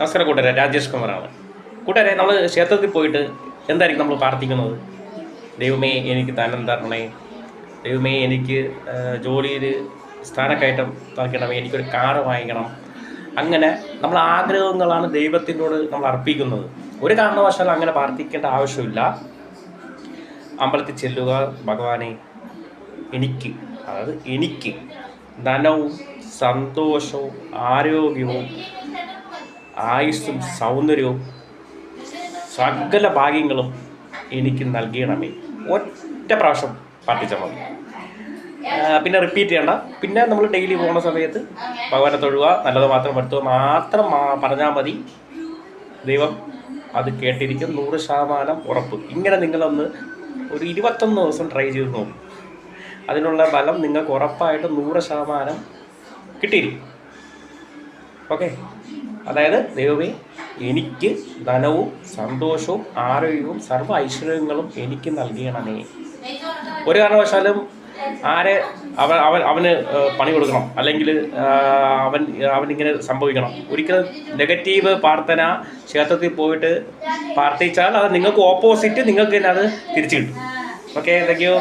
നമസ്കാരം കൂട്ടുകാരെ, രാജേഷ് കുമാറാണ്. കൂട്ടുകാരെ, നമ്മൾ ക്ഷേത്രത്തിൽ പോയിട്ട് എന്തായിരിക്കും നമ്മൾ പ്രാർത്ഥിക്കുന്നത്? ദൈവമേ എനിക്ക് ധനം തരണേ, ദൈവമേ എനിക്ക് ജോലിയിൽ സ്ഥാനക്കയറ്റം നൽകണമേ, എനിക്കൊരു കാറ് വാങ്ങിക്കണം. അങ്ങനെ നമ്മൾ ആഗ്രഹങ്ങളാണ് ദൈവത്തിനോട് നമ്മൾ അർപ്പിക്കുന്നത്. ഒരു കാരണവശാലും അങ്ങനെ പ്രാർത്ഥിക്കേണ്ട ആവശ്യമില്ല. അമ്പലത്തിൽ ചെല്ലുക, ഭഗവാനെ എനിക്ക് ധനവും സന്തോഷവും ആരോഗ്യവും ആയുസ്സും സൗന്ദര്യവും സകല ഭാഗ്യങ്ങളും എനിക്ക് നൽകണമേ. ഒറ്റ പ്രാവശ്യം പ്രാർത്ഥിച്ചാൽ മതി, പിന്നെ റിപ്പീറ്റ് ചെയ്യണ്ട. പിന്നെ നമ്മൾ ഡെയിലി പോകുന്ന സമയത്ത് ഭഗവാനെ തൊഴുക, നല്ലത് മാത്രം വരുത്തുക മാത്രം പറഞ്ഞാൽ മതി. ദൈവം അത് കേട്ടിരിക്കും, 100% ഉറപ്പ്. ഇങ്ങനെ നിങ്ങളൊന്ന് ഒരു 21 ദിവസം ട്രൈ ചെയ്ത് നോക്കും. അതിനുള്ള ഫലം നിങ്ങൾക്ക് ഉറപ്പായിട്ടും 100% കിട്ടിയിരിക്കും. ഓക്കെ, അതായത് ദൈവമേ എനിക്ക് ധനവും സന്തോഷവും ആരോഗ്യവും സർവ്വ ഐശ്വര്യങ്ങളും എനിക്ക് നൽകണമേ. ഒരു കാരണവശാലും അവന് പണി കൊടുക്കണം, അല്ലെങ്കിൽ അവനിങ്ങനെ സംഭവിക്കണം. ഒരിക്കലും നെഗറ്റീവ് പ്രാർത്ഥന ക്ഷേത്രത്തിൽ പോയിട്ട് പ്രാർത്ഥിച്ചാൽ അത് നിങ്ങൾക്ക് ഓപ്പോസിറ്റ്, നിങ്ങൾക്ക് തന്നെ അത് തിരിച്ചു കിട്ടും. Okay, thank you.